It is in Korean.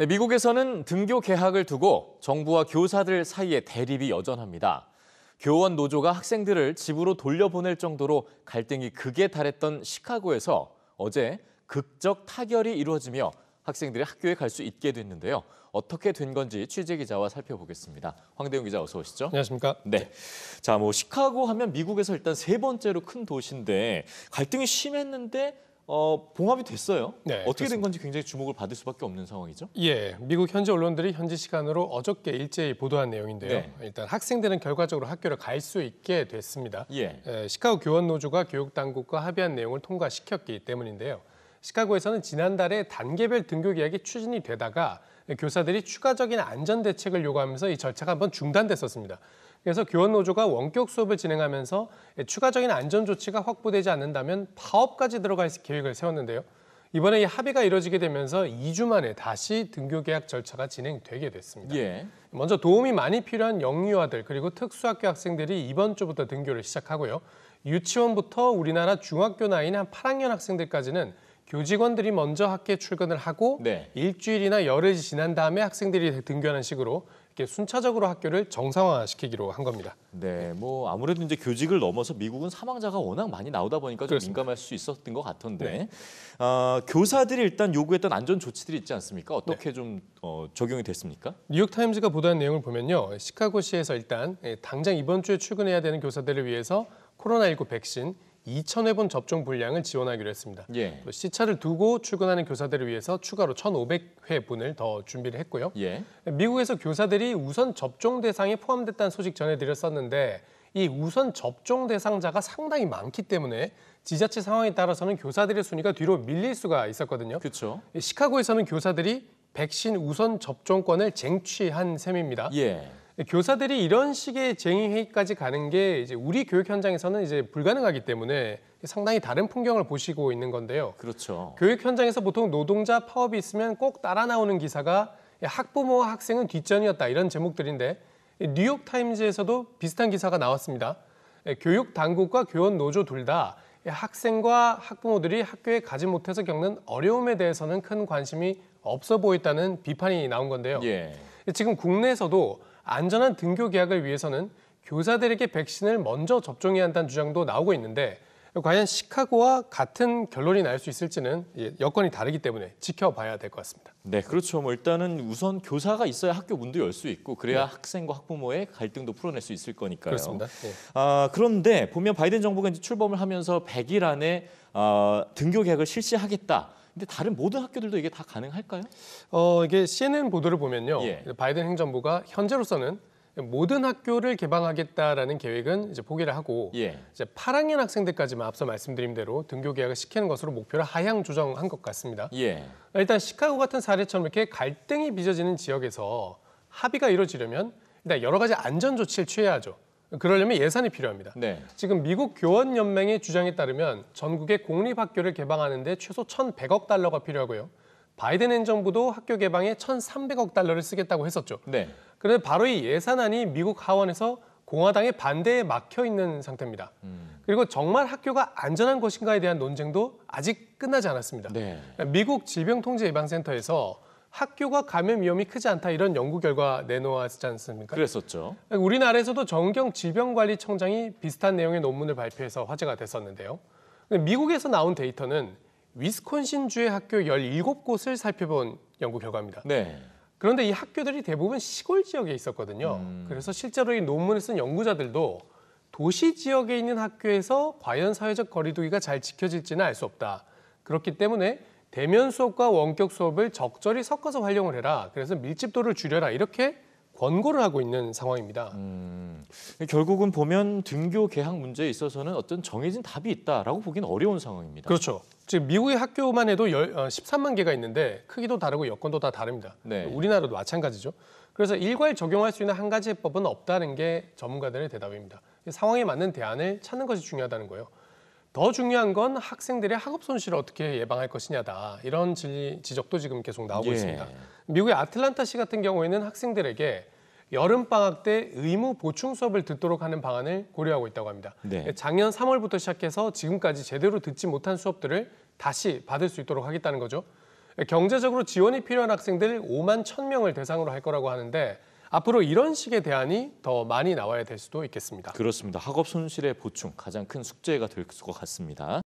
네, 미국에서는 등교 개학을 두고 정부와 교사들 사이에 대립이 여전합니다. 교원 노조가 학생들을 집으로 돌려보낼 정도로 갈등이 극에 달했던 시카고에서 어제 극적 타결이 이루어지며 학생들이 학교에 갈 수 있게 됐는데요. 어떻게 된 건지 취재기자와 살펴보겠습니다. 황대웅 기자 어서 오시죠. 안녕하십니까. 네. 자, 시카고 하면 미국에서 일단 세 번째로 큰 도시인데 갈등이 심했는데 봉합이 됐어요. 네, 어떻게 된 그렇습니다. 건지 굉장히 주목을 받을 수밖에 없는 상황이죠. 예, 미국 현지 언론들이 현지 시간으로 어저께 일제히 보도한 내용인데요. 네. 일단 학생들은 결과적으로 학교를 갈 수 있게 됐습니다. 예. 시카고 교원 노조가 교육 당국과 합의한 내용을 통과시켰기 때문인데요. 시카고에서는 지난달에 단계별 등교 계약이 추진이 되다가 교사들이 추가적인 안전 대책을 요구하면서 이 절차가 한번 중단됐었습니다. 그래서 교원 노조가 원격 수업을 진행하면서 추가적인 안전 조치가 확보되지 않는다면 파업까지 들어갈 계획을 세웠는데요. 이번에 이 합의가 이뤄지게 되면서 2주 만에 다시 등교 계약 절차가 진행되게 됐습니다. 예. 먼저 도움이 많이 필요한 영유아들 그리고 특수학교 학생들이 이번 주부터 등교를 시작하고요. 유치원부터 우리나라 중학교 나이인 한 8학년 학생들까지는 교직원들이 먼저 학교에 출근을 하고 네. 일주일이나 열흘이 지난 다음에 학생들이 등교하는 식으로 이렇게 순차적으로 학교를 정상화시키기로 한 겁니다. 네, 아무래도 이제 교직을 넘어서 미국은 사망자가 워낙 많이 나오다 보니까 좀 그렇습니다. 민감할 수 있었던 것 같던데 네. 교사들이 일단 요구했던 안전 조치들이 있지 않습니까? 어떻게 좀 적용이 됐습니까? 뉴욕타임즈가 보도한 내용을 보면요. 시카고시에서 일단 당장 이번 주에 출근해야 되는 교사들을 위해서 코로나19 백신 2,000회분 접종 분량을 지원하기로 했습니다. 예. 또 시차를 두고 출근하는 교사들을 위해서 추가로 1,500회분을 더 준비를 했고요. 예. 미국에서 교사들이 우선 접종 대상에 포함됐다는 소식 전해드렸었는데 이 우선 접종 대상자가 상당히 많기 때문에 지자체 상황에 따라서는 교사들의 순위가 뒤로 밀릴 수가 있었거든요. 그렇죠. 시카고에서는 교사들이 백신 우선 접종권을 쟁취한 셈입니다. 예. 교사들이 이런 식의 쟁의 회의까지 가는 게 이제 우리 교육 현장에서는 이제 불가능하기 때문에 상당히 다른 풍경을 보시고 있는 건데요. 그렇죠. 교육 현장에서 보통 노동자 파업이 있으면 꼭 따라 나오는 기사가 학부모와 학생은 뒷전이었다 이런 제목들인데 뉴욕 타임즈에서도 비슷한 기사가 나왔습니다. 교육 당국과 교원 노조 둘 다 학생과 학부모들이 학교에 가지 못해서 겪는 어려움에 대해서는 큰 관심이 없어 보였다는 비판이 나온 건데요. 예. 지금 국내에서도 안전한 등교 계약을 위해서는 교사들에게 백신을 먼저 접종해야 한다는 주장도 나오고 있는데 과연 시카고와 같은 결론이 날 수 있을지는 여건이 다르기 때문에 지켜봐야 될 것 같습니다. 네, 그렇죠. 일단은 우선 교사가 있어야 학교 문도 열 수 있고 그래야 네. 학생과 학부모의 갈등도 풀어낼 수 있을 거니까요. 그렇습니다. 네. 그런데 보면 바이든 정부가 이제 출범을 하면서 100일 안에 등교 계약을 실시하겠다. 근데 다른 모든 학교들도 이게 다 가능할까요? 이게 CNN 보도를 보면요. 예. 바이든 행정부가 현재로서는 모든 학교를 개방하겠다라는 계획은 이제 포기를 하고 예. 이제 8학년 학생들까지만 앞서 말씀드린 대로 등교 계약을 시키는 것으로 목표를 하향 조정한 것 같습니다. 예. 일단 시카고 같은 사례처럼 이렇게 갈등이 빚어지는 지역에서 합의가 이루어지려면 일단 여러 가지 안전 조치를 취해야죠. 그러려면 예산이 필요합니다. 네. 지금 미국 교원연맹의 주장에 따르면 전국의 공립학교를 개방하는 데 최소 1,100억 달러가 필요하고요. 바이든 행정부도 학교 개방에 1,300억 달러를 쓰겠다고 했었죠. 네. 그런데 바로 이 예산안이 미국 하원에서 공화당의 반대에 막혀 있는 상태입니다. 그리고 정말 학교가 안전한 것인가에 대한 논쟁도 아직 끝나지 않았습니다. 네. 미국 질병통제예방센터에서 학교가 감염 위험이 크지 않다 이런 연구 결과 내놓았지 않습니까? 그랬었죠. 우리나라에서도 정경 질병관리청장이 비슷한 내용의 논문을 발표해서 화제가 됐었는데요. 미국에서 나온 데이터는 위스콘신주의 학교 17곳을 살펴본 연구 결과입니다. 네. 그런데 이 학교들이 대부분 시골 지역에 있었거든요. 그래서 실제로 이 논문을 쓴 연구자들도 도시 지역에 있는 학교에서 과연 사회적 거리 두기가 잘 지켜질지는 알 수 없다. 그렇기 때문에 대면 수업과 원격 수업을 적절히 섞어서 활용을 해라. 그래서 밀집도를 줄여라. 이렇게 권고를 하고 있는 상황입니다. 결국은 보면 등교 개학 문제에 있어서는 어떤 정해진 답이 있다라고 보기는 어려운 상황입니다. 그렇죠. 지금 미국의 학교만 해도 13만 개가 있는데 크기도 다르고 여건도 다 다릅니다. 네. 우리나라도 마찬가지죠. 그래서 일괄 적용할 수 있는 한 가지 해법은 없다는 게 전문가들의 대답입니다. 상황에 맞는 대안을 찾는 것이 중요하다는 거예요. 더 중요한 건 학생들의 학업 손실을 어떻게 예방할 것이냐다. 이런 지적도 지금 계속 나오고 예. 있습니다. 미국의 아틀란타시 같은 경우에는 학생들에게 여름방학 때 의무 보충 수업을 듣도록 하는 방안을 고려하고 있다고 합니다. 네. 작년 3월부터 시작해서 지금까지 제대로 듣지 못한 수업들을 다시 받을 수 있도록 하겠다는 거죠. 경제적으로 지원이 필요한 학생들 5만 1,000명을 대상으로 할 거라고 하는데 앞으로 이런 식의 대안이 더 많이 나와야 될 수도 있겠습니다. 그렇습니다. 학업 손실의 보충 가장 큰 숙제가 될 것 같습니다.